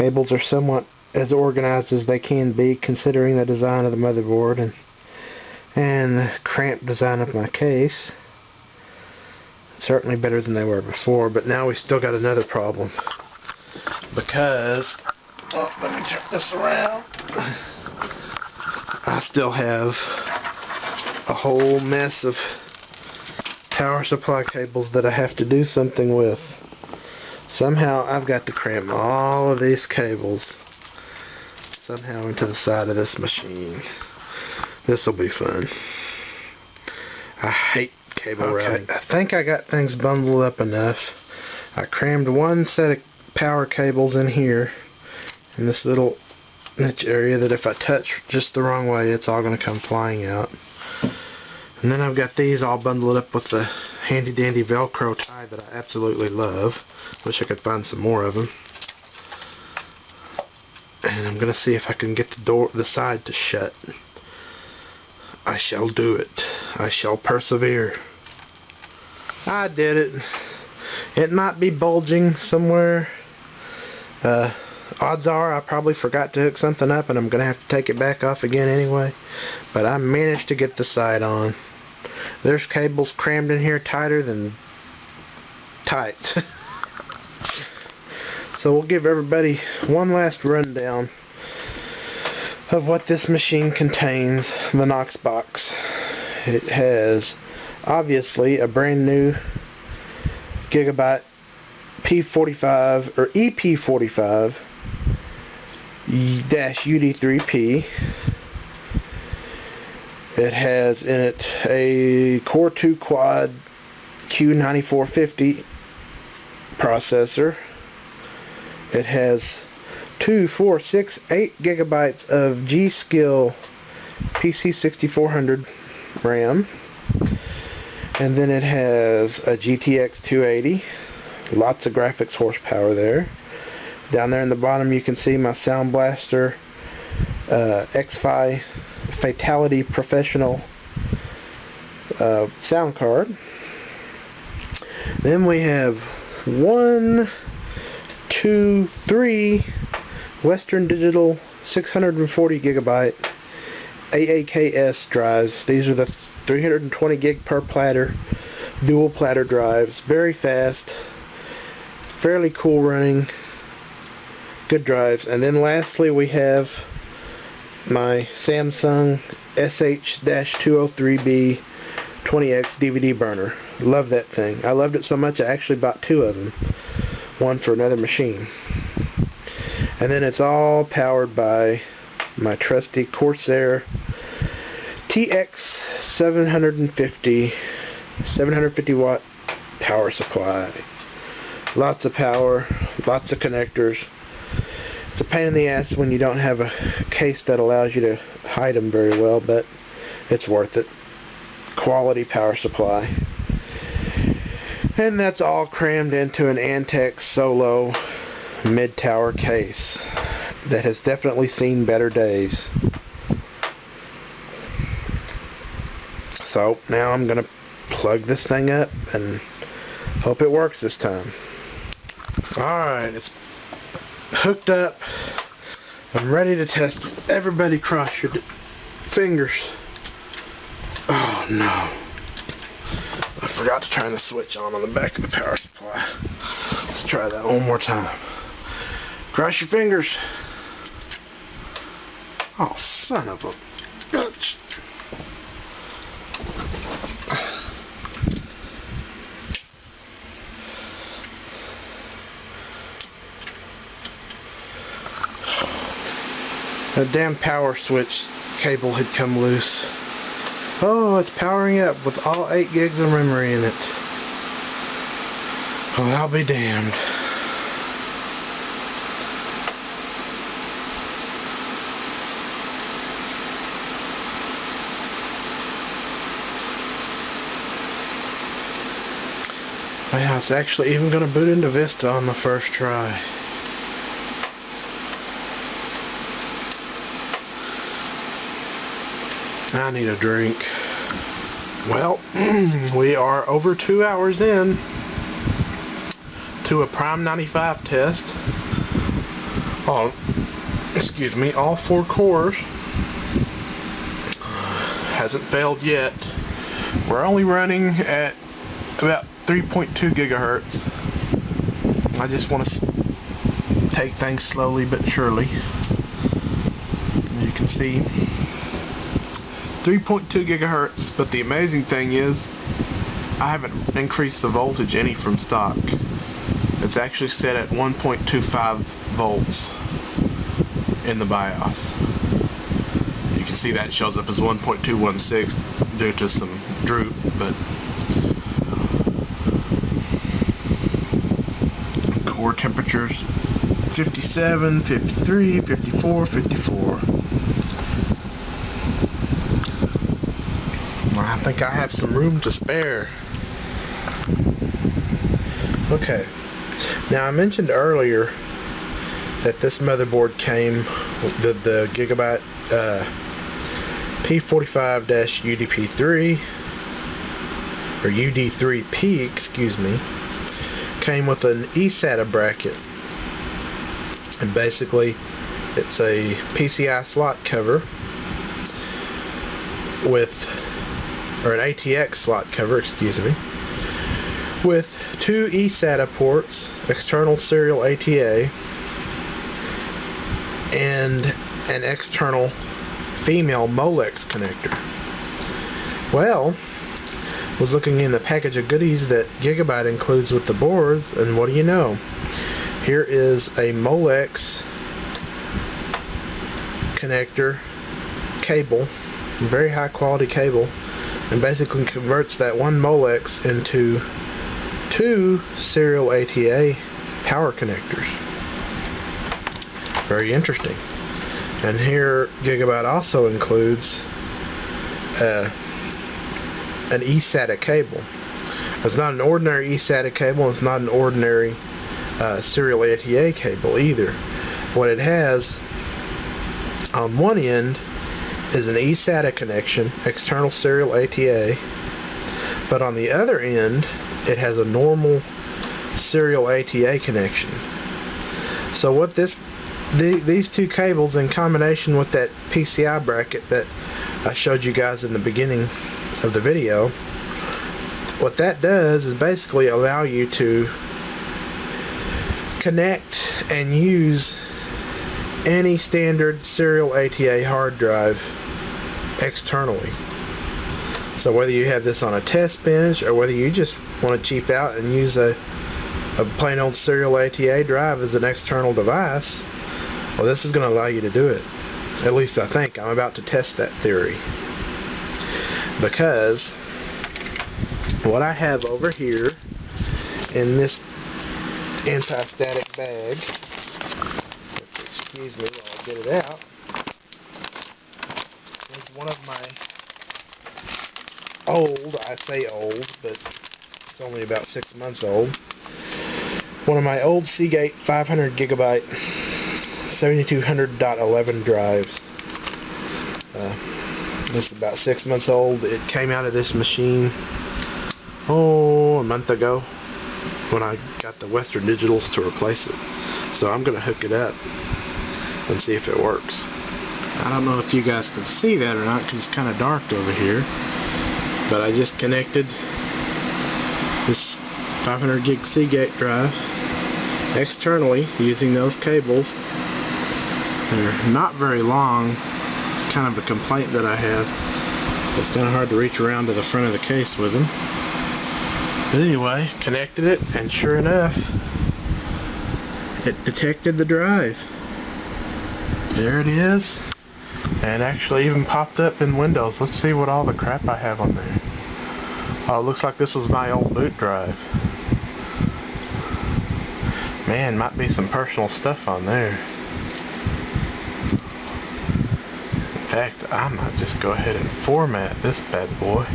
Cables are somewhat as organized as they can be, considering the design of the motherboard and the cramped design of my case. Certainly better than they were before, but now we still got another problem. Because, oh, let me turn this around. I still have a whole mess of power supply cables that I have to do something with. Somehow I've got to cram all of these cables somehow into the side of this machine. This will be fun. I hate cable routing. I think I got things bundled up enough. I crammed one set of power cables in here in this little niche area that if I touch just the wrong way, it's all going to come flying out. And then I've got these all bundled up with the handy dandy Velcro tie that I absolutely love. Wish I could find some more of them. And I'm going to see if I can get the side to shut. I shall do it. I shall persevere. I did it. It might be bulging somewhere. Odds are I probably forgot to hook something up and I'm going to have to take it back off again anyway. But I managed to get the side on. There's cables crammed in here tighter than tight. So we'll give everybody one last rundown of what this machine contains, the Knox box. It has obviously a brand new Gigabyte P45 or EP45 UD3P. It has in it a Core 2 Quad Q9450 processor. It has 2, 4, 6, 8 gigabytes of G-Skill PC6400 RAM. And then it has a GTX 280. Lots of graphics horsepower there. Down there in the bottom you can see my Sound Blaster X-Fi Fatality Professional sound card. Then we have 1, 2, 3 Western Digital 640 gigabyte AAKS drives. These are the 320 gig per platter dual platter drives. Very fast, fairly cool running, good drives. And then lastly we have my Samsung SH-203B 20X DVD burner. Love that thing. I loved it so much I actually bought 2 of them. One for another machine. And then it's all powered by my trusty Corsair TX 750 watt power supply. Lots of power, lots of connectors. It's a pain in the ass when you don't have a case that allows you to hide them very well, but it's worth it. Quality power supply. And that's all crammed into an Antec Solo mid-tower case that has definitely seen better days. So now I'm going to plug this thing up and hope it works this time. Alright, it's hooked up. I'm ready to test it. Everybody cross your fingers. Oh no. I forgot to turn the switch on the back of the power supply. Let's try that one more time. Cross your fingers. Oh, son of a bitch. The damn power switch cable had come loose. Oh, it's powering up with all 8 gigs of memory in it. Well, I'll be damned. Wow, it's actually even going to boot into Vista on the first try. I need a drink. Well, we are over 2 hours in to a Prime 95 test. excuse me, all 4 cores. Hasn't failed yet. We're only running at about 3.2 gigahertz. I just want to take things slowly but surely. As you can see, 3.2 gigahertz, but the amazing thing is I haven't increased the voltage any from stock. It's actually set at 1.25 volts in the BIOS. You can see that shows up as 1.216 due to some droop, but core temperatures 57, 53, 54, 54. I think I have some room to spare. Okay, now I mentioned earlier that this motherboard came with the Gigabyte EP45 UD3P or UD3P, excuse me, came with an eSATA bracket, and basically it's a PCI slot cover with, or an ATX slot cover, excuse me, with 2 eSATA ports, external serial ATA, and an external female Molex connector. Well, was looking in the package of goodies that Gigabyte includes with the boards, and what do you know? Here is a Molex connector cable, very high quality cable, and basically converts that one Molex into 2 serial ATA power connectors. Very interesting. And here Gigabyte also includes an eSATA cable. It's not an ordinary eSATA cable, it's not an ordinary serial ATA cable either. What it has on one end is an eSATA connection, external serial ATA, but on the other end it has a normal serial ATA connection. So what these 2 cables, in combination with that PCI bracket that I showed you guys in the beginning of the video, what that does is basically allow you to connect and use any standard serial ATA hard drive externally. So whether you have this on a test bench or whether you just want to cheap out and use a plain old serial ATA drive as an external device, well, this is going to allow you to do it. At least I think. I'm about to test that theory. Because what I have over here in this anti-static bag, excuse me while I get it out, is one of my old, I say old, but it's only about 6 months old, one of my old Seagate 500 gigabyte 7200.11 drives. This is about 6 months old. It came out of this machine a month ago when I got the Western Digitals to replace it. So I'm going to hook it up and see if it works. I don't know if you guys can see that or not because it's kind of dark over here, but I just connected this 500 gig Seagate drive externally using those cables. They're not very long. It's kind of a complaint that I have. It's kind of hard to reach around to the front of the case with them. But anyway, connected it, and sure enough, it detected the drive. There it is. And actually even popped up in Windows. Let's see what all the crap I have on there. Oh, it looks like this was my old boot drive. Man, might be some personal stuff on there. In fact, I might just go ahead and format this bad boy.